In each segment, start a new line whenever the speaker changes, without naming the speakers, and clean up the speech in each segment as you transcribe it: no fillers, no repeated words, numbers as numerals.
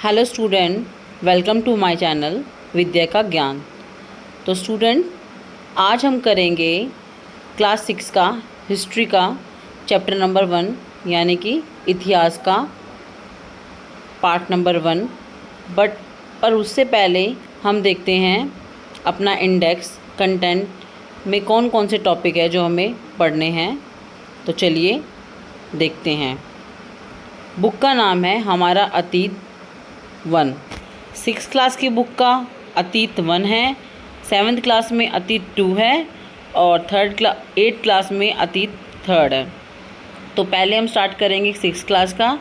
Hello student, welcome to my channel विद्या का ज्ञान। तो स्टूडेंट, आज हम करेंगे क्लास 6 का हिस्ट्री का चैप्टर नंबर 1 यानी कि इतिहास का पार्ट नंबर 1। पर उससे पहले हम देखते हैं अपना इंडेक्स कंटेंट में कौन कौन से टॉपिक है जो हमें पढ़ने हैं। तो चलिए देखते हैं। बुक का नाम है हमारा अतीत 1। 6th क्लास की बुक का अतीत 1 है, 7th क्लास में अतीत 2 है और 8th क्लास में अतीत 3 है। तो पहले हम स्टार्ट करेंगे 6th क्लास का,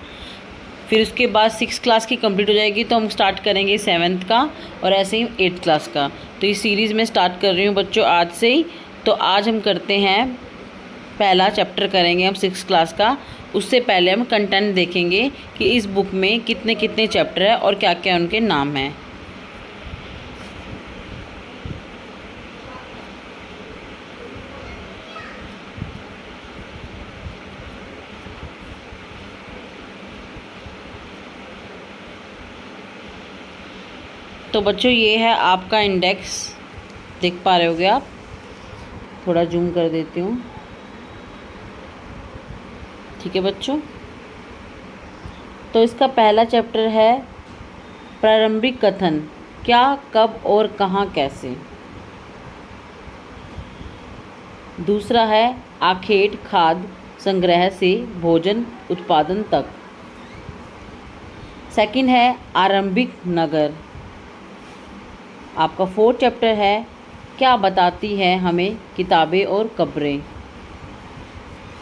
फिर उसके बाद 6th क्लास की कंप्लीट हो जाएगी तो हम स्टार्ट करेंगे 7th का और ऐसे ही 8th क्लास का। तो इस सीरीज़ में स्टार्ट कर रही हूँ बच्चों आज से ही। तो आज हम करते हैं, पहला चैप्टर करेंगे हम 6th क्लास का। उससे पहले हम कंटेंट देखेंगे कि इस बुक में कितने कितने चैप्टर है और क्या क्या उनके नाम हैं। तो बच्चों, ये है आपका इंडेक्स, देख पा रहे होगे आप। थोड़ा जूम कर देती हूँ, ठीक है बच्चों। तो इसका पहला चैप्टर है प्रारंभिक कथन, क्या, कब और कहाँ कैसे। दूसरा है आखेट खाद्य संग्रह से भोजन उत्पादन तक। सेकंड है आरंभिक नगर। आपका 4th चैप्टर है क्या बताती है हमें किताबें और कब्रें।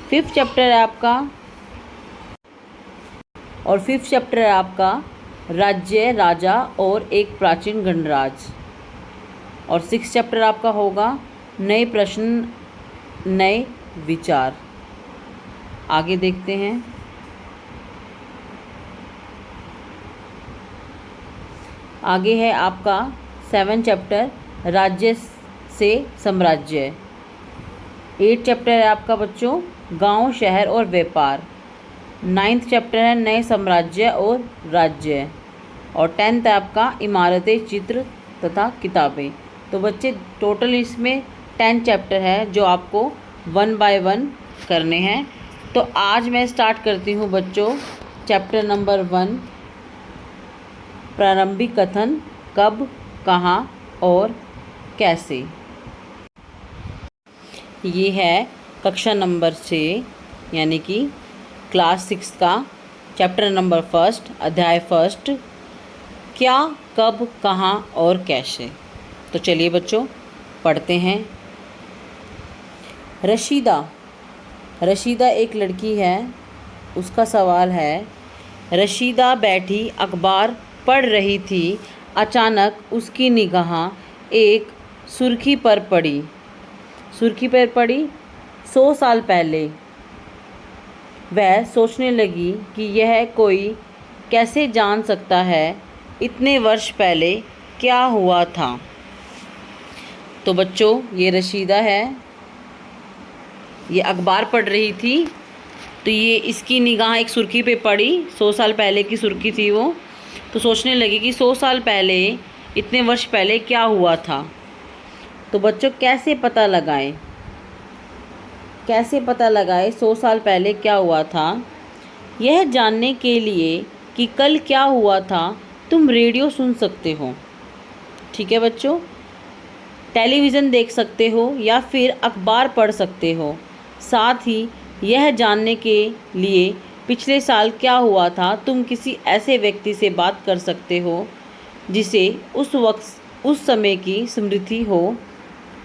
5th चैप्टर है आपका राज्य, राजा और एक प्राचीन गणराज्य। और 6th चैप्टर आपका होगा नए प्रश्न नए विचार। आगे देखते हैं। आगे है आपका 7th चैप्टर राज्य से साम्राज्य। 8th चैप्टर है आपका बच्चों गांव, शहर और व्यापार। 9th चैप्टर है नए साम्राज्य और राज्य। और 10th है आपका इमारतें, चित्र तथा किताबें। तो बच्चे, टोटल इसमें 10 चैप्टर है जो आपको 1 बाय 1 करने हैं। तो आज मैं स्टार्ट करती हूँ बच्चों चैप्टर नंबर 1, प्रारंभिक कथन, कब, कहाँ और कैसे। ये है कक्षा नंबर 6 यानी कि क्लास 6 का चैप्टर नंबर 1, अध्याय 1, क्या, कब, कहाँ और कैसे। तो चलिए बच्चों पढ़ते हैं। रशीदा एक लड़की है। उसका सवाल है, रशीदा बैठी अखबार पढ़ रही थी। अचानक उसकी निगाह एक सुर्खी पर पड़ी। 100 साल पहले। वह सोचने लगी कि यह कोई कैसे जान सकता है इतने वर्ष पहले क्या हुआ था। तो बच्चों, ये रशीदा है, ये अखबार पढ़ रही थी। तो ये इसकी निगाह एक सुर्खी पे पड़ी, 100 साल पहले की सुर्खी थी वो। तो सोचने लगी कि 100 साल पहले, इतने वर्ष पहले क्या हुआ था। तो बच्चों, कैसे पता लगाएं 100 साल पहले क्या हुआ था। यह जानने के लिए कि कल क्या हुआ था तुम रेडियो सुन सकते हो, ठीक है बच्चों। टेलीविज़न देख सकते हो या फिर अखबार पढ़ सकते हो। साथ ही यह जानने के लिए पिछले साल क्या हुआ था तुम किसी ऐसे व्यक्ति से बात कर सकते हो जिसे उस समय की स्मृति हो,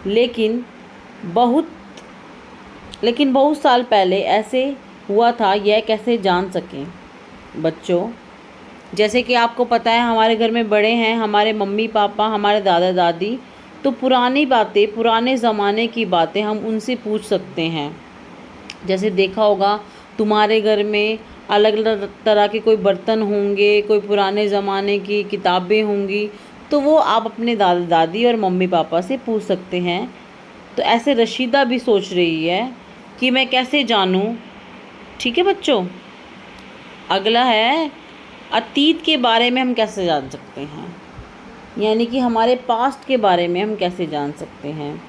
लेकिन बहुत साल पहले ऐसे हुआ था। यह कैसे जान सकें बच्चों। जैसे कि आपको पता है, हमारे घर में बड़े हैं, हमारे मम्मी पापा, हमारे दादा दादी। तो पुरानी बातें, पुराने ज़माने की बातें हम उनसे पूछ सकते हैं। जैसे देखा होगा तुम्हारे घर में अलग अलग तरह के कोई बर्तन होंगे, कोई पुराने ज़माने की किताबें होंगी, तो वो आप अपने दादा दादी और मम्मी पापा से पूछ सकते हैं। तो ऐसे रशीदा भी सोच रही है कि मैं कैसे जानूं, ठीक है बच्चों। अगला है अतीत के बारे में हम कैसे जान सकते हैं, यानी कि हमारे पास्ट के बारे में हम कैसे जान सकते हैं।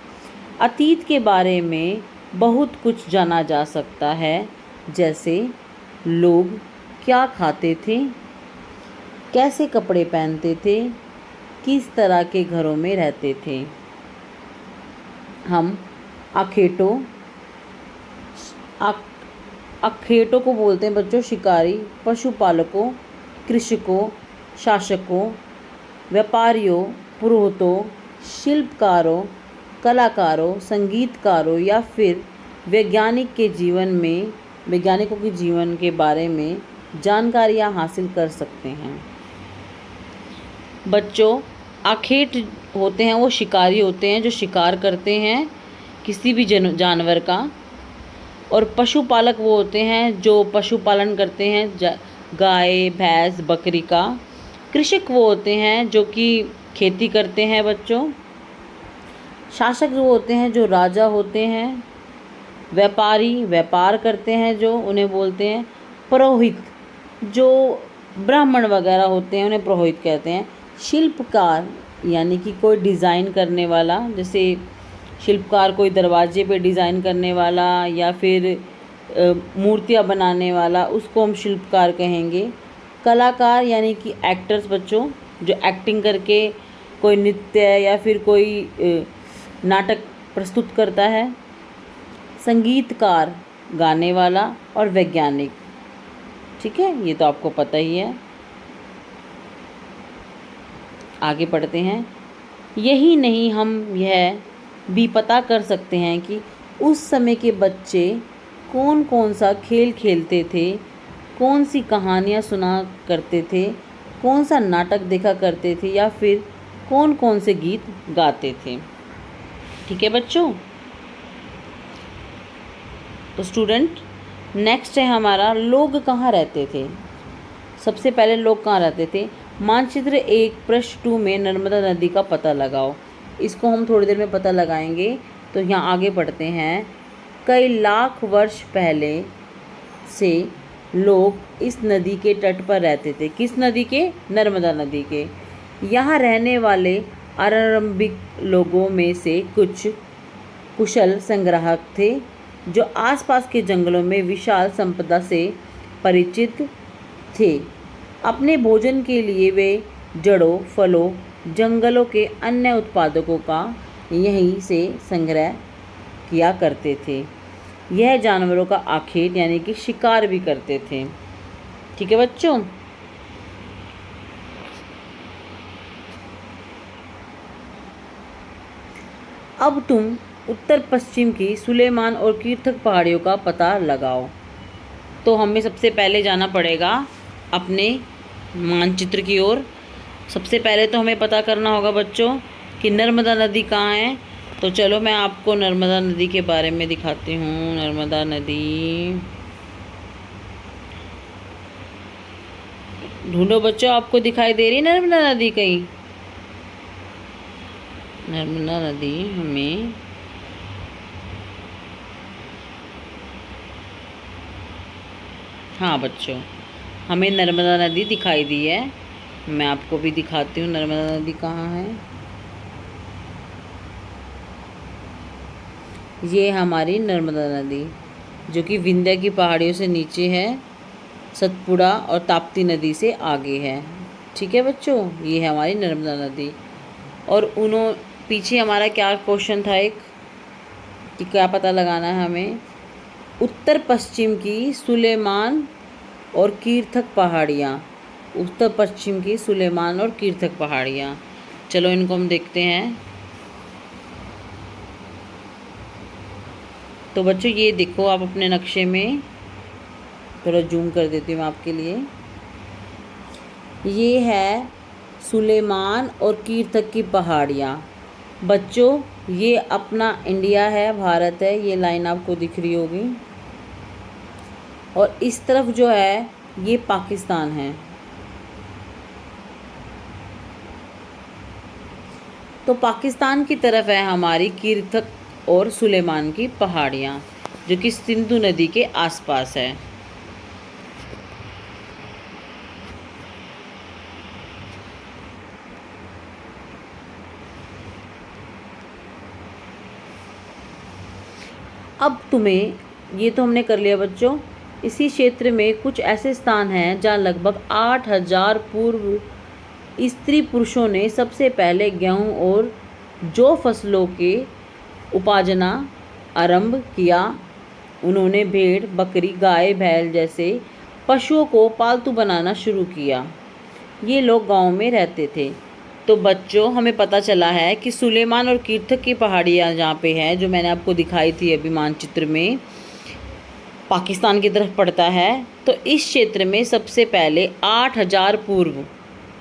अतीत के बारे में बहुत कुछ जाना जा सकता है, जैसे लोग क्या खाते थे, कैसे कपड़े पहनते थे, किस तरह के घरों में रहते थे। हम अखेटों को बोलते हैं बच्चों शिकारी, पशुपालकों, कृषकों, शासकों, व्यापारियों, पुरोहितों, शिल्पकारों, कलाकारों, संगीतकारों या फिर वैज्ञानिकों के जीवन के बारे में जानकारियाँ हासिल कर सकते हैं। बच्चों, आखेट होते हैं वो शिकारी होते हैं जो शिकार करते हैं किसी भी जानवर का, और पशुपालक वो होते हैं जो पशुपालन करते हैं गाय, भैंस, बकरी का। कृषक वो होते हैं जो कि खेती करते हैं बच्चों। शासक वो होते हैं जो राजा होते हैं। व्यापारी व्यापार करते हैं जो उन्हें बोलते हैं। पुरोहित जो ब्राह्मण वगैरह होते हैं उन्हें पुरोहित कहते हैं। शिल्पकार यानी कि कोई डिज़ाइन करने वाला, जैसे शिल्पकार कोई दरवाजे पे डिज़ाइन करने वाला या फिर मूर्तियाँ बनाने वाला, उसको हम शिल्पकार कहेंगे। कलाकार यानी कि एक्टर्स बच्चों, जो एक्टिंग करके कोई नृत्य या फिर कोई नाटक प्रस्तुत करता है। संगीतकार गाने वाला, और वैज्ञानिक। ठीक है, ये तो आपको पता ही है। आगे पढ़ते हैं। यही नहीं, हम यह भी पता कर सकते हैं कि उस समय के बच्चे कौन कौन सा खेल खेलते थे, कौन सी कहानियाँ सुना करते थे, कौन सा नाटक देखा करते थे या फिर कौन कौन से गीत गाते थे। ठीक है बच्चों। तो स्टूडेंट, नेक्स्ट है हमारा लोग कहाँ रहते थे। सबसे पहले लोग कहाँ रहते थे। मानचित्र 1 पृष्ठ 2 में नर्मदा नदी का पता लगाओ। इसको हम थोड़ी देर में पता लगाएंगे। तो यहाँ आगे पढ़ते हैं। कई लाख वर्ष पहले से लोग इस नदी के तट पर रहते थे। किस नदी के? नर्मदा नदी के। यहाँ रहने वाले आरंभिक लोगों में से कुछ कुशल संग्राहक थे जो आसपास के जंगलों में विशाल संपदा से परिचित थे। अपने भोजन के लिए वे जड़ों, फलों, जंगलों के अन्य उत्पादकों का यहीं से संग्रह किया करते थे। यह जानवरों का आखेट यानी कि शिकार भी करते थे। ठीक है बच्चों। अब तुम उत्तर पश्चिम की सुलेमान और कीर्थक पहाड़ियों का पता लगाओ। तो हमें सबसे पहले जाना पड़ेगा अपने मानचित्र की ओर। सबसे पहले तो हमें पता करना होगा बच्चों कि नर्मदा नदी कहाँ है। तो चलो मैं आपको नर्मदा नदी के बारे में दिखाती हूँ। नर्मदा नदी ढूंढो बच्चों, आपको दिखाई दे रही है नर्मदा नदी कहीं? नर्मदा नदी हमें हाँ बच्चों, हमें नर्मदा नदी दिखाई दी है। मैं आपको भी दिखाती हूँ नर्मदा नदी कहाँ है। ये हमारी नर्मदा नदी जो कि विंध्य की पहाड़ियों से नीचे है, सतपुड़ा और ताप्ती नदी से आगे है। ठीक है बच्चों, ये है हमारी नर्मदा नदी। और पीछे हमारा क्या क्वेश्चन था एक, कि क्या पता लगाना है हमें। उत्तर पश्चिम की सुलेमान और कीर्थक पहाड़ियाँ। उत्तर पश्चिम की सुलेमान और कीर्थक पहाड़ियाँ। चलो इनको हम देखते हैं। तो बच्चों ये देखो आप अपने नक्शे में, थोड़ा जूम कर देती हूँ आपके लिए। ये है सुलेमान और कीर्थक की पहाड़ियाँ। बच्चों ये अपना इंडिया है, भारत है। ये लाइन आपको दिख रही होगी। और इस तरफ जो है ये पाकिस्तान है। तो पाकिस्तान की तरफ है हमारी कीर्थक और सुलेमान की पहाड़ियाँ जो कि सिंधु नदी के आसपास है। अब तुम्हें ये तो हमने कर लिया बच्चों। इसी क्षेत्र में कुछ ऐसे स्थान हैं जहाँ लगभग 8000 पूर्व स्त्री पुरुषों ने सबसे पहले गेहूं और जौ फसलों के उपार्जना आरंभ किया। उन्होंने भेड़, बकरी, गाय, बैल जैसे पशुओं को पालतू बनाना शुरू किया। ये लोग गांव में रहते थे। तो बच्चों, हमें पता चला है कि सुलेमान और कीर्थक की पहाड़ियाँ जहाँ पे हैं, जो मैंने आपको दिखाई थी अभी मानचित्र में, पाकिस्तान की तरफ पड़ता है। तो इस क्षेत्र में सबसे पहले 8000 पूर्व,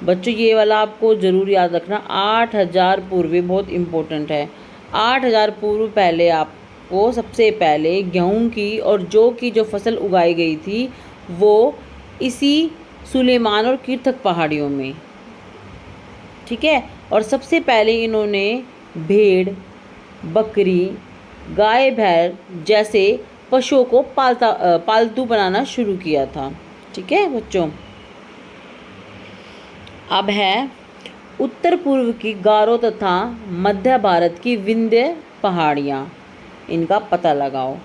बच्चों ये वाला आपको ज़रूर याद रखना, 8000 पूर्व, ये बहुत इम्पोर्टेंट है। 8000 पूर्व पहले आपको सबसे पहले गेहूं की और जौ की जो फसल उगाई गई थी वो इसी सुलेमान और कीर्थक पहाड़ियों में, ठीक है। और सबसे पहले इन्होंने भेड़, बकरी, गाय, भैंस जैसे पशुओं को पालतू बनाना शुरू किया था, ठीक है बच्चों। अब है उत्तर पूर्व की गारो तथा मध्य भारत की विंध्य पहाड़ियाँ, इनका पता लगाओ।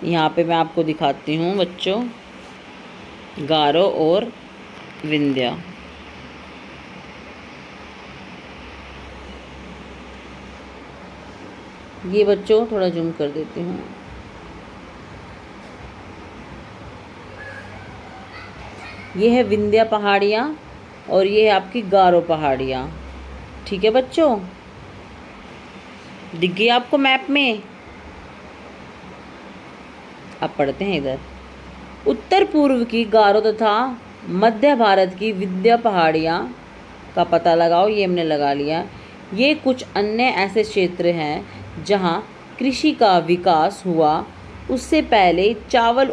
यहाँ पे मैं आपको दिखाती हूँ बच्चों, गारो और विंध्य। ये बच्चों थोड़ा जूम कर देती हूँ। ये है विंध्य पहाड़ियाँ और ये है आपकी गारो पहाड़ियाँ, ठीक है बच्चों। दिख गई आपको मैप में? अब पढ़ते हैं इधर। उत्तर पूर्व की गारो तथा मध्य भारत की विंध्य पहाड़ियाँ का पता लगाओ, ये हमने लगा लिया। ये कुछ अन्य ऐसे क्षेत्र हैं जहाँ कृषि का विकास हुआ। उससे पहले चावल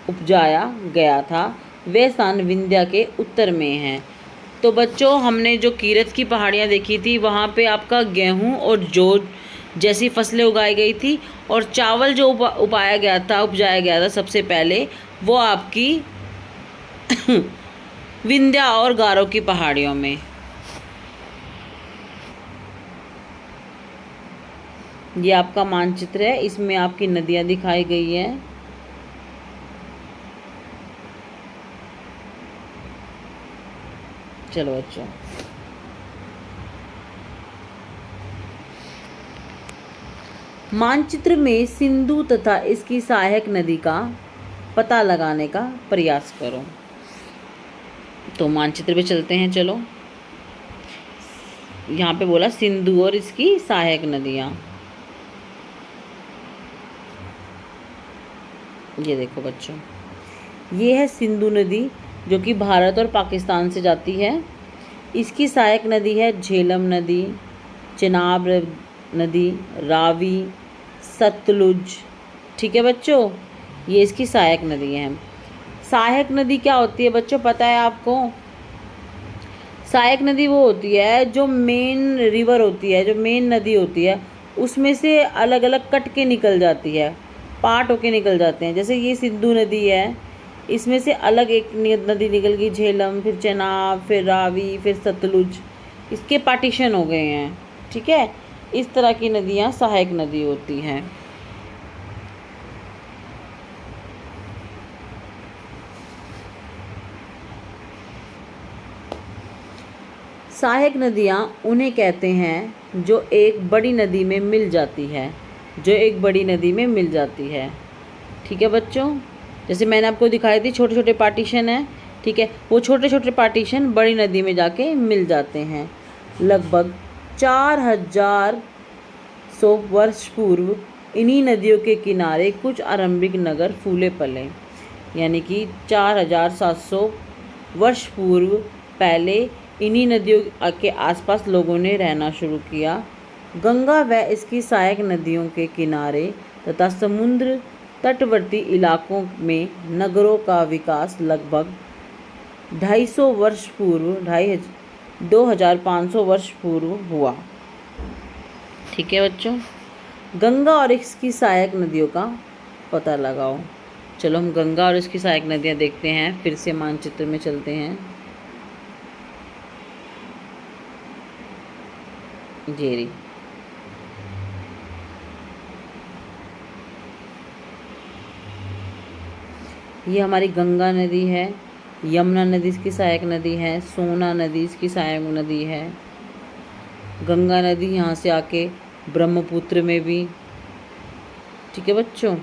उपजाया गया था। वे स्थान विंध्य के उत्तर में हैं। तो बच्चों, हमने जो कीरत की पहाड़ियाँ देखी थी वहाँ पे आपका गेहूँ और जौ जैसी फसलें उगाई गई थी, और चावल जो उपजाया गया था सबसे पहले, वो आपकी विंध्य और गारो की पहाड़ियों में। ये आपका मानचित्र है, इसमें आपकी नदियाँ दिखाई गई हैं। चलो बच्चों, मानचित्र में सिंधु तथा इसकी सहायक नदी का पता लगाने का प्रयास करो। तो मानचित्र पे चलते हैं, चलो। यहाँ पे बोला सिंधु और इसकी सहायक नदियाँ। ये देखो बच्चों, ये है सिंधु नदी जो कि भारत और पाकिस्तान से जाती है। इसकी सहायक नदी है झेलम नदी, चेनाब नदी, रावी, सतलुज, ठीक है बच्चों। ये इसकी सहायक नदी है। सहायक नदी क्या होती है बच्चों, पता है आपको? सहायक नदी वो होती है जो मेन रिवर होती है, जो मेन नदी होती है, उसमें से अलग अलग कट के निकल जाती है, पार्ट होके निकल जाते हैं। जैसे ये सिंधु नदी है, इसमें से अलग एक नदी निकल गई झेलम, फिर चेनाब, फिर रावी, फिर सतलुज, इसके पार्टीशन हो गए हैं, ठीक है। इस तरह की नदियाँ सहायक नदी होती हैं। सहायक नदियाँ उन्हें कहते हैं जो एक बड़ी नदी में मिल जाती है, जो एक बड़ी नदी में मिल जाती है, ठीक है बच्चों। जैसे मैंने आपको दिखाई थी छोटे छोटे पार्टीशन है, ठीक है, वो छोटे छोटे पार्टीशन बड़ी नदी में जाके मिल जाते हैं। लगभग 4100 वर्ष पूर्व इन्हीं नदियों के किनारे कुछ आरंभिक नगर फूले पले, यानी कि 4700 वर्ष पूर्व पहले इन्हीं नदियों के आसपास लोगों ने रहना शुरू किया। गंगा व इसकी सहायक नदियों के किनारे तथा समुद्र तटवर्ती इलाकों में नगरों का विकास लगभग 250 वर्ष पूर्व 2500 वर्ष पूर्व हुआ, ठीक है बच्चों। गंगा और इसकी सहायक नदियों का पता लगाओ। चलो हम गंगा और इसकी सहायक नदियाँ देखते हैं, फिर से मानचित्र में चलते हैं। जेरी, ये हमारी गंगा नदी है, यमुना नदी इसकी सहायक नदी है, सोना नदी इसकी सहायक नदी है। गंगा नदी यहाँ से आके ब्रह्मपुत्र में भी, ठीक है बच्चों।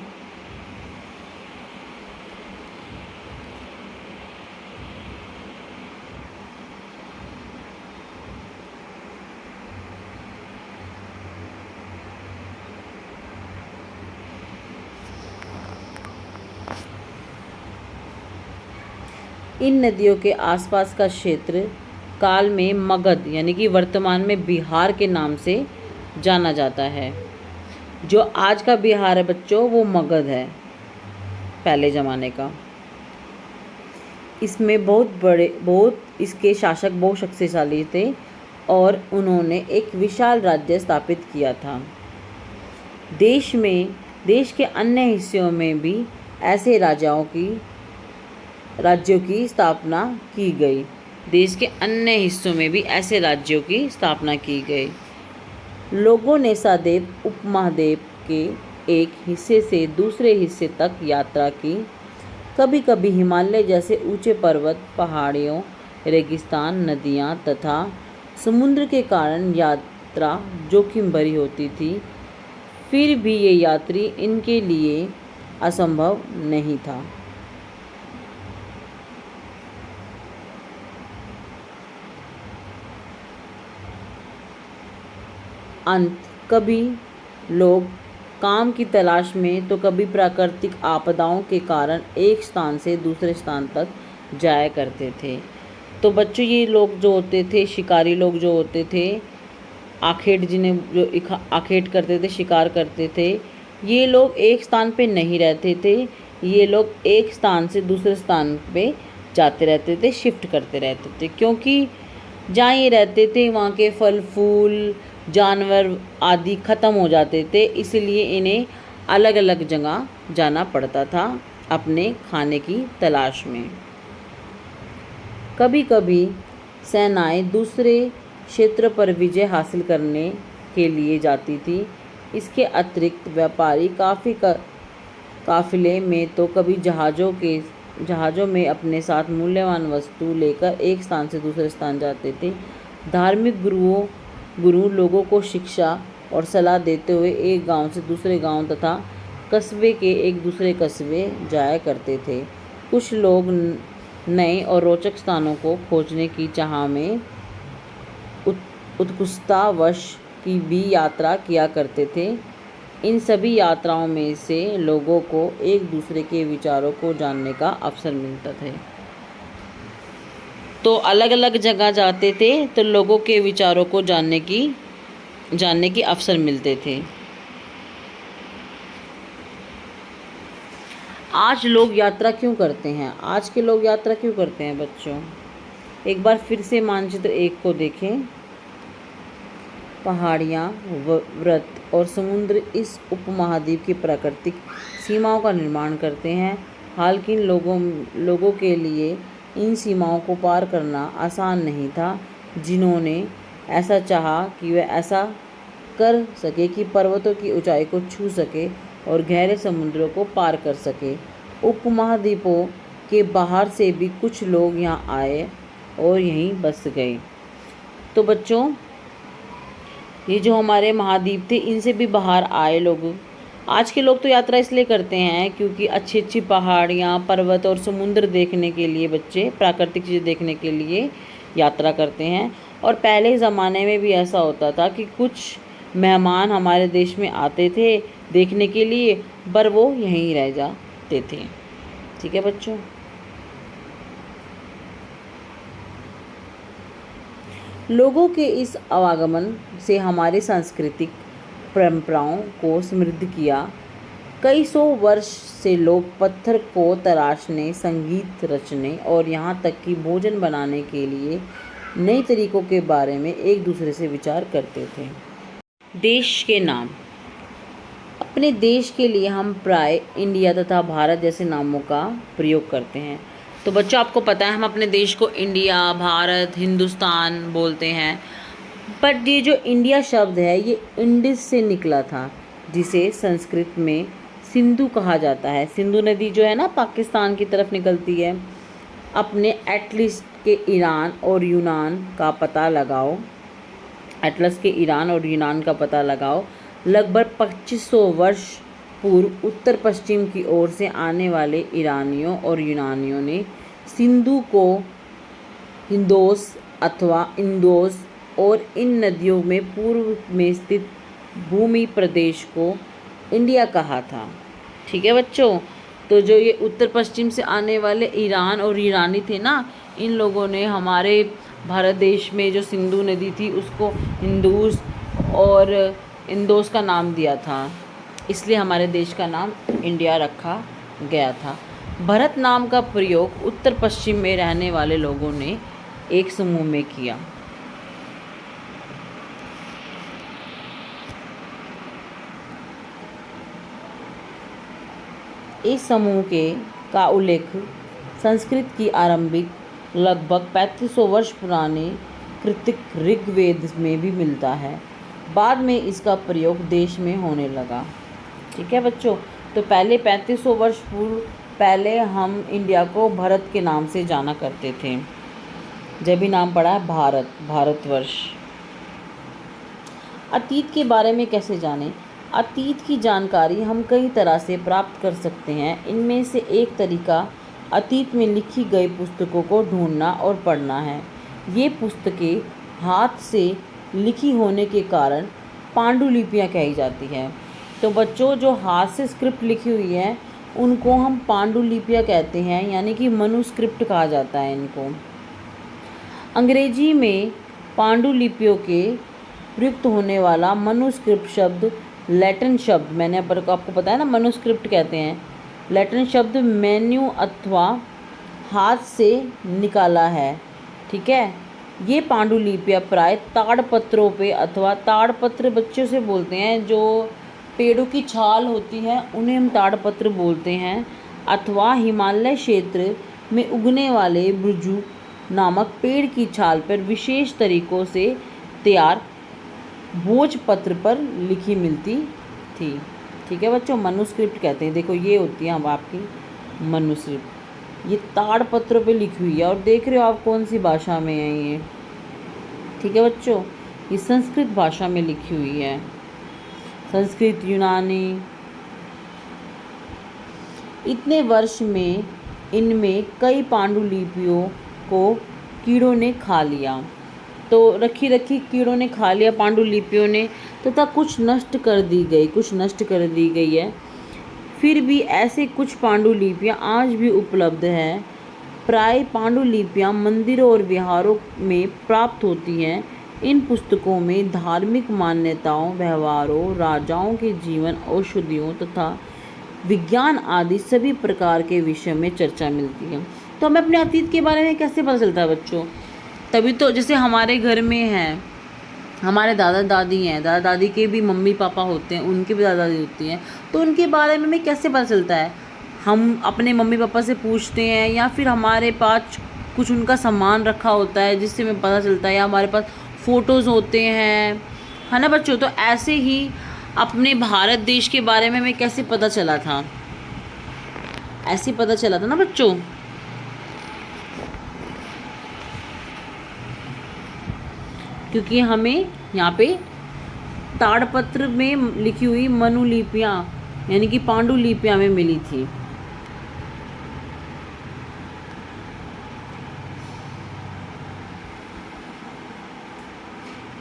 इन नदियों के आसपास का क्षेत्र काल में मगध यानी कि वर्तमान में बिहार के नाम से जाना जाता है। जो आज का बिहार है बच्चों वो मगध है पहले ज़माने का। इसमें बहुत इसके शासक बहुत शक्तिशाली थे और उन्होंने एक विशाल राज्य स्थापित किया था। देश के अन्य हिस्सों में भी ऐसे राज्यों की स्थापना की गई। देश के अन्य हिस्सों में भी ऐसे राज्यों की स्थापना की गई। लोगों ने सदैव उपमहाद्वीप के एक हिस्से से दूसरे हिस्से तक यात्रा की। कभी कभी हिमालय जैसे ऊंचे पर्वत, पहाड़ियों, रेगिस्तान, नदियाँ तथा समुद्र के कारण यात्रा जोखिम भरी होती थी। फिर भी ये यात्री इनके लिए असंभव नहीं था। अंत कभी लोग काम की तलाश में तो कभी प्राकृतिक आपदाओं के कारण एक स्थान से दूसरे स्थान तक जाया करते थे। तो बच्चों ये लोग जो होते थे, शिकारी लोग जो होते थे, आखेट जिन्हें जो आखेट करते थे, शिकार करते थे, ये लोग एक स्थान पे नहीं रहते थे। ये लोग एक स्थान से दूसरे स्थान पे जाते रहते थे, शिफ्ट करते रहते थे, क्योंकि जहाँ ये रहते थे वहाँ के फल फूल जानवर आदि ख़त्म हो जाते थे। इसलिए इन्हें अलग अलग जगह जाना पड़ता था अपने खाने की तलाश में। कभी कभी सेनाएं दूसरे क्षेत्र पर विजय हासिल करने के लिए जाती थी। इसके अतिरिक्त व्यापारी काफिले में तो कभी जहाज़ों में अपने साथ मूल्यवान वस्तु लेकर एक स्थान से दूसरे स्थान जाते थे। धार्मिक गुरु लोगों को शिक्षा और सलाह देते हुए एक गांव से दूसरे गांव तथा कस्बे के एक दूसरे कस्बे जाया करते थे। कुछ लोग नए और रोचक स्थानों को खोजने की चाह में उत्सुकतावश की भी यात्रा किया करते थे। इन सभी यात्राओं में से लोगों को एक दूसरे के विचारों को जानने का अवसर मिलता था। तो अलग अलग जगह जाते थे तो लोगों के विचारों को जानने की अवसर मिलते थे। आज लोग यात्रा क्यों करते हैं? आज के लोग यात्रा क्यों करते हैं बच्चों? एक बार फिर से मानचित्र 1 को देखें। पहाड़ियाँ, वृत्त और समुद्र इस उपमहाद्वीप की प्राकृतिक सीमाओं का निर्माण करते हैं। हालांकि लोगों के लिए इन सीमाओं को पार करना आसान नहीं था। जिन्होंने ऐसा चाहा कि वे ऐसा कर सके कि पर्वतों की ऊंचाई को छू सके और गहरे समुद्रों को पार कर सके। उपमहाद्वीपों के बाहर से भी कुछ लोग यहाँ आए और यहीं बस गए। तो बच्चों ये जो हमारे महाद्वीप थे इनसे भी बाहर आए लोग। आज के लोग तो यात्रा इसलिए करते हैं क्योंकि अच्छी अच्छी पहाड़ियाँ, पर्वत और समुद्र देखने के लिए बच्चे प्राकृतिक चीज़ देखने के लिए यात्रा करते हैं। और पहले ज़माने में भी ऐसा होता था कि कुछ मेहमान हमारे देश में आते थे देखने के लिए, पर वो यहीं रह जाते थे। ठीक है बच्चों। लोगों के इस आवागमन से हमारी सांस्कृतिक परंपराओं को समृद्ध किया। कई सौ वर्ष से लोग पत्थर को तराशने, संगीत रचने और यहाँ तक कि भोजन बनाने के लिए नए तरीकों के बारे में एक दूसरे से विचार करते थे। देश के नाम। अपने देश के लिए हम प्राय इंडिया तथा भारत जैसे नामों का प्रयोग करते हैं। तो बच्चों आपको पता है हम अपने देश को इंडिया, भारत, हिंदुस्तान बोलते हैं। बट ये जो इंडिया शब्द है ये इंडिस से निकला था, जिसे संस्कृत में सिंधु कहा जाता है। सिंधु नदी जो है ना पाकिस्तान की तरफ निकलती है। अपने एटलिस्ट के ईरान और यूनान का पता लगाओ। एटलस के ईरान और यूनान का पता लगाओ। लगभग 2500 वर्ष पूर्व उत्तर पश्चिम की ओर से आने वाले ईरानियों और यूनानियों ने सिंधु को हिंदोस अथवा इंदोस और इन नदियों में पूर्व में स्थित भूमि प्रदेश को इंडिया कहा था। ठीक है बच्चों, तो जो ये उत्तर पश्चिम से आने वाले ईरान और ईरानी थे ना, इन लोगों ने हमारे भारत देश में जो सिंधु नदी थी उसको हिंदूस और इंदोस का नाम दिया था, इसलिए हमारे देश का नाम इंडिया रखा गया था। भारत नाम का प्रयोग उत्तर पश्चिम में रहने वाले लोगों ने एक समूह में किया। इस समूह का उल्लेख संस्कृत की आरंभिक लगभग 3500 वर्ष पुराने कृतिक ऋग्वेद में भी मिलता है। बाद में इसका प्रयोग देश में होने लगा। ठीक है बच्चों, तो पहले 3500 वर्ष पूर्व पहले हम इंडिया को भारत के नाम से जाना करते थे, जब भी नाम पड़ा है भारत, भारतवर्ष। अतीत के बारे में कैसे जानें? अतीत की जानकारी हम कई तरह से प्राप्त कर सकते हैं। इनमें से एक तरीका अतीत में लिखी गई पुस्तकों को ढूंढना और पढ़ना है। ये पुस्तकें हाथ से लिखी होने के कारण पांडुलिपियाँ कही जाती हैं। तो बच्चों, जो हाथ से स्क्रिप्ट लिखी हुई है उनको हम पांडुलिपियाँ कहते हैं, यानी कि मनुस्क्रिप्ट कहा जाता है इनको। अंग्रेजी में पांडुलिपियों के प्रयुक्त होने वाला मनुस्क्रिप्ट शब्द लैटिन शब्द, मैंने आपको बताया ना मनुस्क्रिप्ट कहते हैं, लैटिन शब्द मेन्यू अथवा हाथ से निकाला है। ठीक है, ये पांडुलिपियाँ प्राय ताड़पत्रों पे अथवा ताड़पत्र बच्चों से बोलते हैं, जो पेड़ों की छाल होती है उन्हें हम ताड़पत्र बोलते हैं, अथवा हिमालय क्षेत्र में उगने वाले बुर्जू नामक पेड़ की छाल पर विशेष तरीक़ों से तैयार भोजपत्र पर लिखी मिलती थी। ठीक है बच्चों, मनुस्क्रिप्ट कहते हैं। देखो ये होती है हम आपकी मनुस्क्रिप्ट, ये ताड़पत्र पे लिखी हुई है और देख रहे हो आप कौन सी भाषा में है ये। ठीक है बच्चों, ये संस्कृत भाषा में लिखी हुई है, संस्कृत, यूनानी। इतने वर्ष में इनमें कई पांडुलिपियों को कीड़ों ने खा लिया, तो रखी कीड़ों ने खा लिया पांडुलिपियों ने, तथा कुछ नष्ट कर दी गई है। फिर भी ऐसे कुछ पांडुलिपियाँ आज भी उपलब्ध हैं। प्राय पांडुलिपियाँ मंदिरों और विहारों में प्राप्त होती हैं। इन पुस्तकों में धार्मिक मान्यताओं, व्यवहारों, राजाओं के जीवन, औषधियों तथा विज्ञान आदि सभी प्रकार के विषय में चर्चा मिलती है। तो हमें अपने अतीत के बारे में कैसे पता चलता है बच्चों? तभी तो, जैसे हमारे घर में हैं, हमारे दादा दादी हैं, दादा दादी के भी मम्मी पापा होते हैं, उनके भी दादा दादी होती हैं, तो उनके बारे में हमें कैसे पता चलता है? हम अपने मम्मी पापा से पूछते हैं, या फिर हमारे पास कुछ उनका सामान रखा होता है जिससे हमें पता चलता है, या हमारे पास फ़ोटोज़ होते हैं, है ना बच्चों? तो ऐसे ही अपने भारत देश के बारे में हमें कैसे पता चला था? ऐसे पता चला था ना बच्चों। क्योंकि हमें यहाँ पे ताड़पत्र में लिखी हुई मनुलिपियाँ यानी कि पांडुलिपियाँ में मिली थी।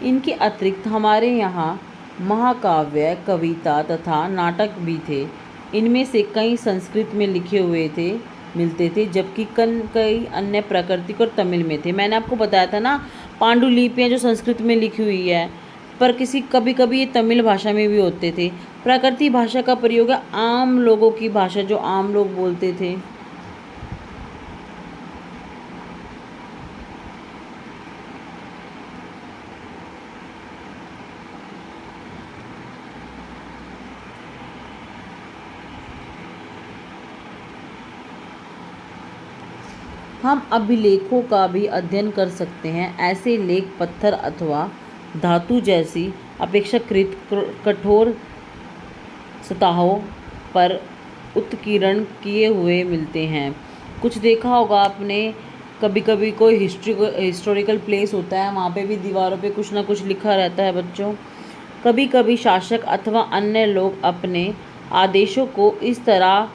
इनके अतिरिक्त हमारे यहाँ महाकाव्य, कविता तथा नाटक भी थे। इनमें से कई संस्कृत में लिखे हुए मिलते थे, जबकि कई अन्य प्राकृतिक और तमिल में थे। मैंने आपको बताया था ना, पांडुलिपियाँ जो संस्कृत में लिखी हुई है, पर कभी कभी ये तमिल भाषा में भी होते थे। प्राकृतिक भाषा का प्रयोग है आम लोगों की भाषा, जो आम लोग बोलते थे। हम अभिलेखों का भी अध्ययन कर सकते हैं। ऐसे लेख पत्थर अथवा धातु जैसी अपेक्षाकृत कठोर सतहों पर उत्कीर्ण किए हुए मिलते हैं। कुछ देखा होगा आपने, कभी कभी कोई हिस्टोरिकल प्लेस होता है, वहाँ पे भी दीवारों पे कुछ ना कुछ लिखा रहता है बच्चों। कभी कभी शासक अथवा अन्य लोग अपने आदेशों को इस तरह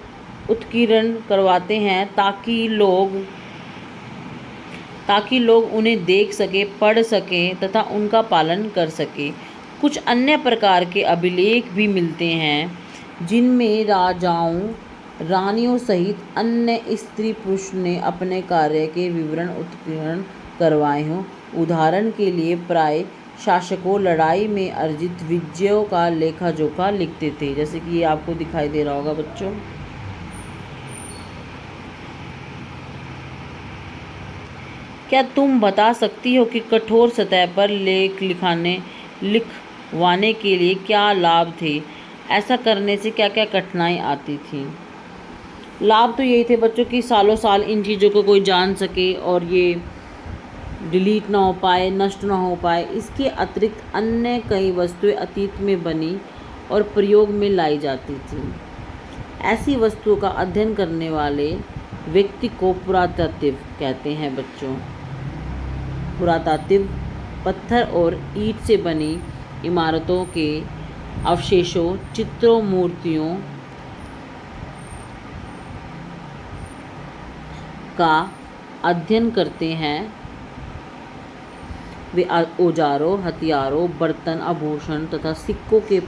उत्कीर्ण करवाते हैं ताकि लोग उन्हें देख सके, पढ़ सकें तथा उनका पालन कर सके। कुछ अन्य प्रकार के अभिलेख भी मिलते हैं जिनमें राजाओं, रानियों सहित अन्य स्त्री पुरुष ने अपने कार्य के विवरण उत्कीर्ण करवाए हों। उदाहरण के लिए प्राय शासकों लड़ाई में अर्जित विजयों का लेखा जोखा लिखते थे, जैसे कि ये आपको दिखाई दे रहा होगा बच्चों। क्या तुम बता सकती हो कि कठोर सतह पर लेख लिखवाने के लिए क्या लाभ थे? ऐसा करने से क्या क्या कठिनाई आती थी? लाभ तो यही थे बच्चों कि सालों साल इन चीज़ों को कोई जान सके और ये डिलीट ना हो पाए, नष्ट ना हो पाए। इसके अतिरिक्त अन्य कई वस्तुएं अतीत में बनी और प्रयोग में लाई जाती थी। ऐसी वस्तुओं का अध्ययन करने वाले व्यक्ति को पुरातत्व कहते हैं बच्चों। पुरातत्व पत्थर और ईंट से बनी इमारतों के अवशेषों, चित्रों, मूर्तियों का अध्ययन करते हैं। वे औजारों, हथियारों, बर्तन, आभूषण तथा सिक्कों के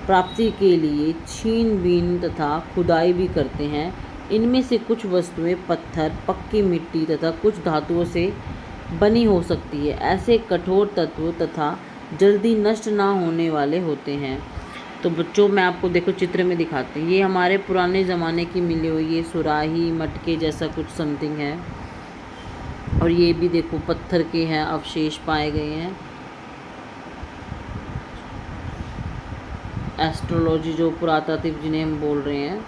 प्राप्ति के लिए छीनबीन तथा खुदाई भी करते हैं। इनमें से कुछ वस्तुएं पत्थर, पक्की मिट्टी तथा कुछ धातुओं से बनी हो सकती है। ऐसे कठोर तत्व तथा जल्दी नष्ट ना होने वाले होते हैं। तो बच्चों मैं आपको देखो चित्र में दिखाती हूँ। ये हमारे पुराने ज़माने की मिली हुई ये सुराही, मटके जैसा कुछ समथिंग है। और ये भी देखो पत्थर के हैं, अवशेष पाए गए हैं। एस्ट्रोलॉजी जो पुरातत्व जिन्हें हम बोल रहे हैं,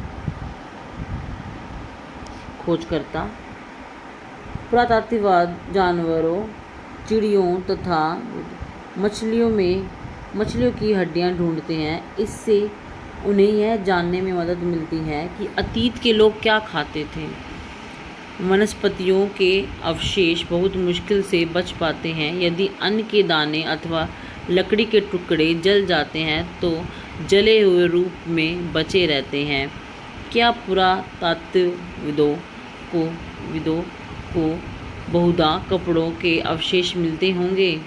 खोजकर्ता पुरातत्ववाद जानवरों, चिड़ियों तथा मछलियों की हड्डियां ढूंढते हैं। इससे उन्हें यह जानने में मदद मिलती है कि अतीत के लोग क्या खाते थे। वनस्पतियों के अवशेष बहुत मुश्किल से बच पाते हैं। यदि अन्न के दाने अथवा लकड़ी के टुकड़े जल जाते हैं तो जले हुए रूप में बचे रहते हैं। क्या पुरातत्वविदों को बहुधा कपड़ों के अवशेष मिलते होंगे?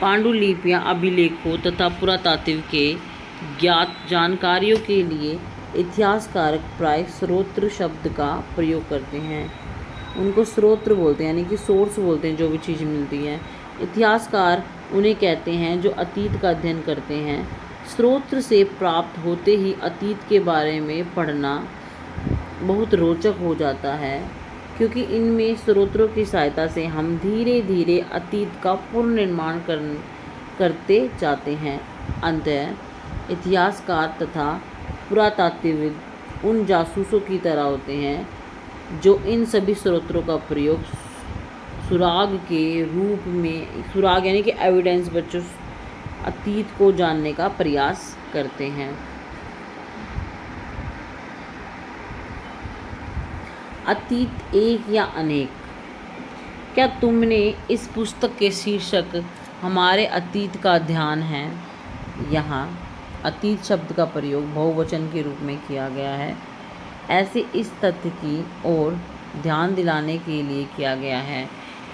पांडुलिपियाँ अभिलेखों तथा पुरातत्व के ज्ञात जानकारियों के लिए इतिहासकार प्राय स्रोत शब्द का प्रयोग करते हैं। उनको स्रोत बोलते हैं, यानी कि सोर्स बोलते हैं जो भी चीज़ मिलती है। इतिहासकार उन्हें कहते हैं जो अतीत का अध्ययन करते हैं। स्रोत से प्राप्त होते ही अतीत के बारे में पढ़ना बहुत रोचक हो जाता है, क्योंकि इनमें स्रोतों की सहायता से हम धीरे धीरे अतीत का पुनर्निर्माण करते जाते हैं। अंततः इतिहासकार तथा पुरातत्वविद उन जासूसों की तरह होते हैं जो इन सभी स्रोतों का प्रयोग सुराग यानी कि एविडेंस बच्चों, अतीत को जानने का प्रयास करते हैं। अतीत एक या अनेक? क्या तुमने इस पुस्तक के शीर्षक हमारे अतीत का ध्यान है? यहाँ अतीत शब्द का प्रयोग बहुवचन के रूप में किया गया है। ऐसे इस तथ्य की ओर ध्यान दिलाने के लिए किया गया है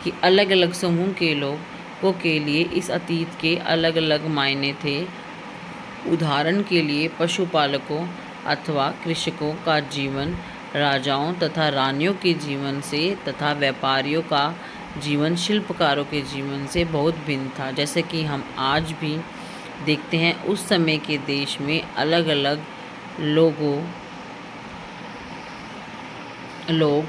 कि अलग अलग समूह के लोगों के लिए इस अतीत के अलग अलग मायने थे। उदाहरण के लिए पशुपालकों अथवा कृषकों का जीवन राजाओं तथा रानियों के जीवन से तथा व्यापारियों का जीवन शिल्पकारों के जीवन से बहुत भिन्न था। जैसे कि हम आज भी देखते हैं उस समय के देश में अलग अलग लोग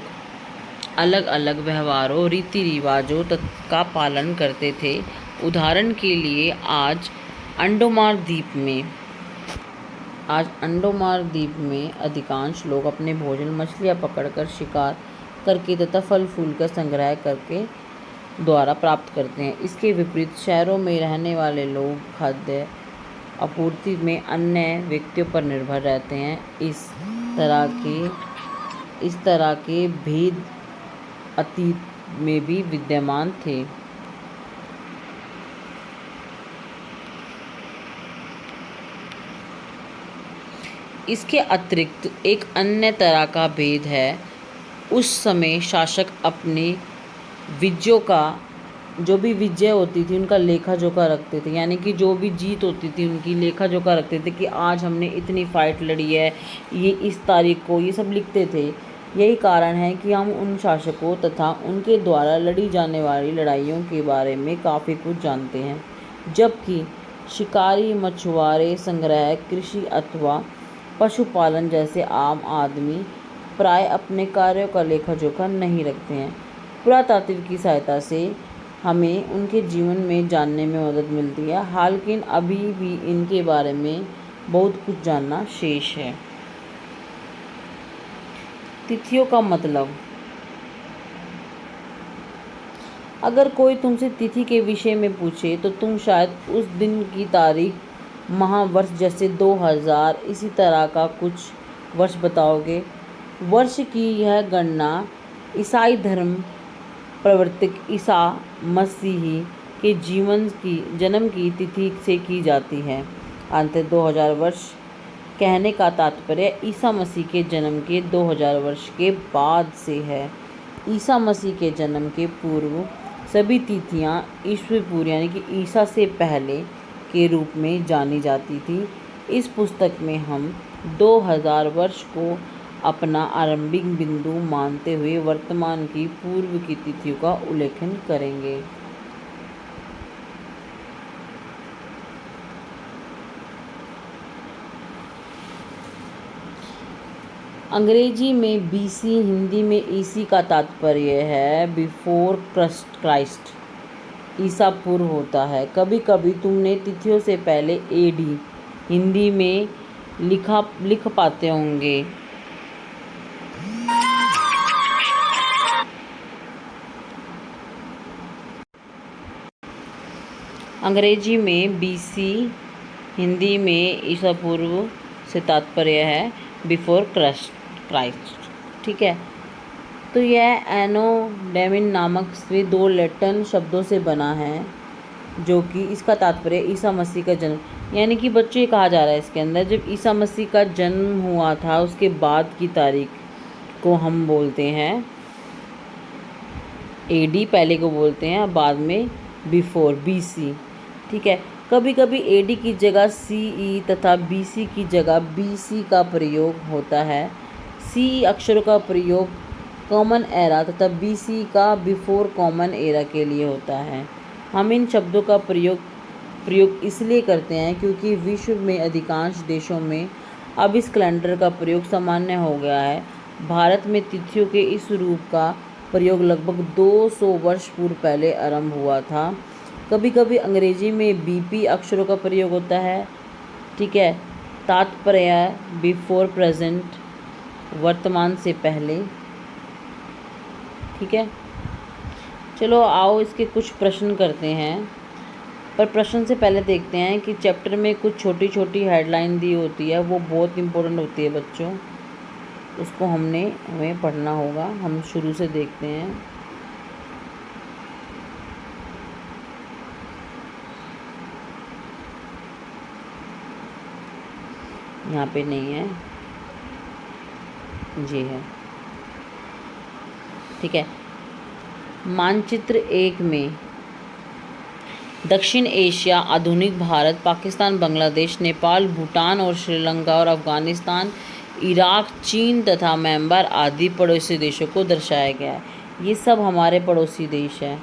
अलग अलग व्यवहारों, रीति रिवाजों का पालन करते थे। उदाहरण के लिए आज अंडमान द्वीप में अधिकांश लोग अपने भोजन मछलियाँ पकड़कर, शिकार करके तथा फल फूल का संग्रह करके द्वारा प्राप्त करते हैं। इसके विपरीत शहरों में रहने वाले लोग खाद्य आपूर्ति में अन्य व्यक्तियों पर निर्भर रहते हैं। इस तरह के भेद अतीत में भी विद्यमान थे। इसके अतिरिक्त एक अन्य तरह का भेद है, उस समय शासक अपने विजयों का, जो भी विजय होती थी उनका लेखा जोखा रखते थे, यानी कि जो भी जीत होती थी उनकी लेखा जोखा रखते थे कि आज हमने इतनी फाइट लड़ी है, ये इस तारीख को, ये सब लिखते थे। यही कारण है कि हम उन शासकों तथा उनके द्वारा लड़ी जाने वाली लड़ाइयों के बारे में काफ़ी कुछ जानते हैं, जबकि शिकारी, मछुआरे, संग्रह, कृषि अथवा पशुपालन जैसे आम आदमी प्राय अपने कार्यों का लेखा जोखा नहीं रखते हैं। पुरातात्विक की सहायता से हमें उनके जीवन में जानने में मदद मिलती है, हालांकि अभी भी इनके बारे में बहुत कुछ जानना शेष है। तिथियों का मतलब। अगर कोई तुमसे तिथि के विषय में पूछे तो तुम शायद उस दिन की तारीख, माह, वर्ष जैसे 2000 इसी तरह का कुछ वर्ष बताओगे। वर्ष की यह गणना ईसाई धर्म प्रवर्तक ईसा मसीह के जन्म की तिथि से की जाती है। अंततः 2000 वर्ष कहने का तात्पर्य ईसा मसीह के जन्म के 2000 वर्ष के बाद से है। ईसा मसीह के जन्म के पूर्व सभी तिथियां ईस्वी पूर्व यानी कि ईसा से पहले के रूप में जानी जाती थी। इस पुस्तक में हम 2000 वर्ष को अपना आरंभिक बिंदु मानते हुए वर्तमान की पूर्व की तिथियों का उल्लेखन करेंगे। अंग्रेजी में बीसी, हिंदी में ईसी का तात्पर्य है बिफोर क्राइस्ट, ईसा पूर्व होता है। कभी कभी तुमने तिथियों से पहले एडी हिंदी में लिख पाते होंगे। अंग्रेजी में बीसी, हिंदी में ईसा पूर्व से तात्पर्य है बिफोर क्राइस्ट। ठीक है, तो यह एनो डेमिन नामक से 2 लैटिन शब्दों से बना है, जो कि इसका तात्पर्य ईसा मसीह का जन्म, यानी कि बच्चों ये कहा जा रहा है इसके अंदर जब ईसा मसीह का जन्म हुआ था उसके बाद की तारीख को हम बोलते हैं एडी, पहले को बोलते हैं, बाद में बिफोर बीसी। ठीक है, कभी कभी एडी की जगह सीई तथा बीसी की जगह बीसी का प्रयोग होता है। सीई अक्षरों का प्रयोग कॉमन एरा तथा बीसी का बिफोर कॉमन एरा के लिए होता है। हम इन शब्दों का प्रयोग इसलिए करते हैं क्योंकि विश्व में अधिकांश देशों में अब इस कैलेंडर का प्रयोग सामान्य हो गया है। भारत में तिथियों के इस रूप का प्रयोग लगभग 200 वर्ष पूर्व पहले आरंभ हुआ था। कभी कभी अंग्रेजी में बीपी अक्षरों का प्रयोग होता है। ठीक है, तात्पर्य बिफोर प्रेजेंट, वर्तमान से पहले। ठीक है, चलो आओ इसके कुछ प्रश्न करते हैं, पर प्रश्न से पहले देखते हैं कि चैप्टर में कुछ छोटी छोटी हेडलाइन दी होती है, वो बहुत इम्पोर्टेंट होती है बच्चों, उसको हमें पढ़ना होगा। हम शुरू से देखते हैं। यहाँ पे नहीं है, जी है। ठीक है, मानचित्र 1 में दक्षिण एशिया, आधुनिक भारत, पाकिस्तान, बांग्लादेश, नेपाल, भूटान और श्रीलंका और अफ़गानिस्तान, इराक, चीन तथा म्यांमार आदि पड़ोसी देशों को दर्शाया गया है। ये सब हमारे पड़ोसी देश हैं।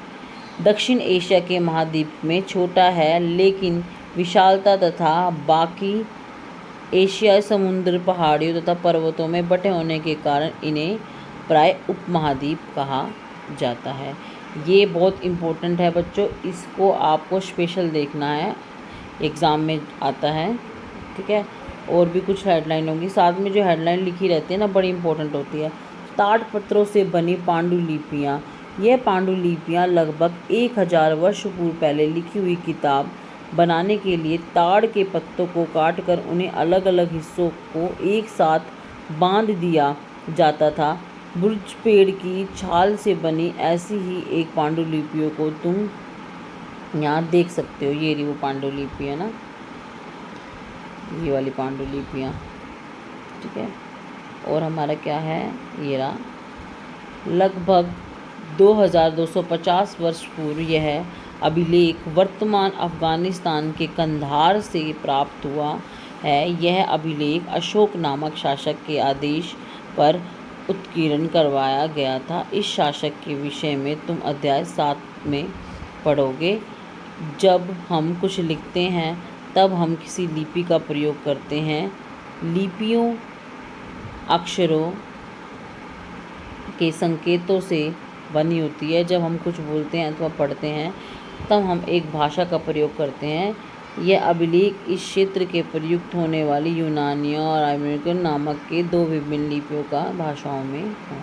दक्षिण एशिया के महाद्वीप में छोटा है लेकिन विशालता तथा बाकी एशियाई समुद्र, पहाड़ियों तथा पर्वतों में बटे होने के कारण इन्हें प्राय उपमहाद्वीप कहा जाता है। ये बहुत इम्पोर्टेंट है बच्चों, इसको आपको स्पेशल देखना है, एग्ज़ाम में आता है। ठीक है, और भी कुछ हेडलाइन होंगी, साथ में जो हेडलाइन लिखी रहती है ना बड़ी इम्पोर्टेंट होती है। ताड़ पत्रों से बनी पांडुलिपियाँ यह पांडुलिपियाँ लगभग 1000 वर्ष पूर्व पहले लिखी हुई किताब बनाने के लिए ताड़ के पत्तों को काटकर उन्हें अलग अलग हिस्सों को एक साथ बांध दिया जाता था। बुर्ज पेड़ की छाल से बनी ऐसी ही एक पांडुलिपियों को तुम यहाँ देख सकते हो। ये रही वो पांडुलिपि है ना, ये वाली पांडुलिपियाँ, ठीक है। और हमारा क्या है, ये रहा। लगभग 2250 वर्ष पूर्व यह अभिलेख वर्तमान अफ़गानिस्तान के कंधार से प्राप्त हुआ है। यह अभिलेख अशोक नामक शासक के आदेश पर उत्कीर्ण करवाया गया था। इस शासक के विषय में तुम अध्याय 7 में पढ़ोगे। जब हम कुछ लिखते हैं तब हम किसी लिपि का प्रयोग करते हैं। लिपियों अक्षरों के संकेतों से बनी होती है। जब हम कुछ बोलते हैं अथवा पढ़ते हैं तब हम एक भाषा का प्रयोग करते हैं। यह अभिलेख इस क्षेत्र के प्रयुक्त होने वाली यूनानियों और अमेरिकन नामक के 2 विभिन्न लिपियों का भाषाओं में है।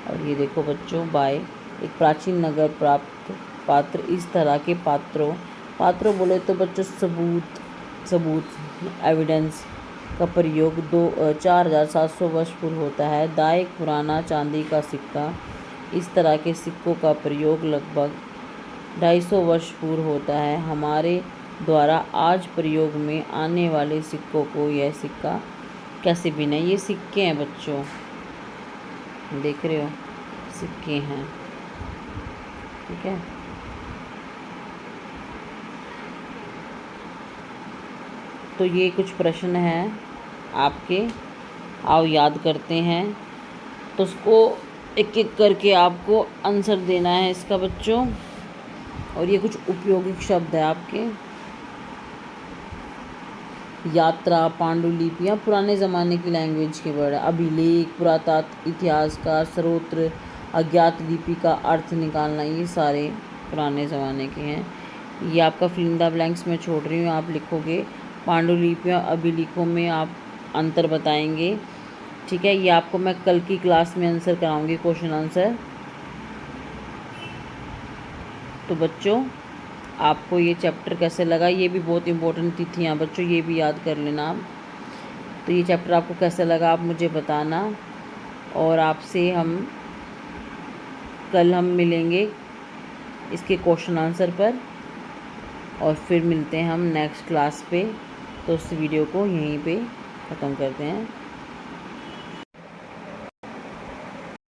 और ये देखो बच्चों, बाय एक प्राचीन नगर प्राप्त पात्र। इस तरह के पात्रों बोले तो बच्चों सबूत एविडेंस का प्रयोग 4700 वर्ष पूर्व होता है। दाएं एक पुराना चांदी का सिक्का। इस तरह के सिक्कों का प्रयोग लगभग 250 वर्ष पूर्व होता है। हमारे द्वारा आज प्रयोग में आने वाले सिक्कों को यह सिक्का कैसे बिना, ये सिक्के हैं बच्चों, देख रहे हो, सिक्के हैं, ठीक है। तो ये कुछ प्रश्न हैं आपके, आओ याद करते हैं। तो उसको एक एक करके आपको आंसर देना है इसका बच्चों। और ये कुछ उपयोगी शब्द है आपके। यात्रा, पांडुलिपियाँ पुराने ज़माने की लैंग्वेज के वर्ड है। अभिलेख, पुरातत्व, इतिहासकार, स्रोत्र, अज्ञात लिपि का अर्थ निकालना, ये सारे पुराने ज़माने के हैं। ये आपका फिल इन द ब्लैंक्स में छोड़ रही हूँ, आप लिखोगे। पांडुलिपियाँ अभिलेखों में आप अंतर बताएंगे, ठीक है। ये आपको मैं कल की क्लास में आंसर कराऊंगी, क्वेश्चन आंसर। तो बच्चों आपको ये चैप्टर कैसे लगा, ये भी बहुत इंपॉर्टेंट तिथियाँ बच्चों, ये भी याद कर लेना आप। तो ये चैप्टर आपको कैसे लगा आप मुझे बताना। और आपसे कल हम मिलेंगे इसके क्वेश्चन आंसर पर, और फिर मिलते हैं हम नेक्स्ट क्लास पे। तो इस वीडियो को यहीं पे ख़त्म करते हैं।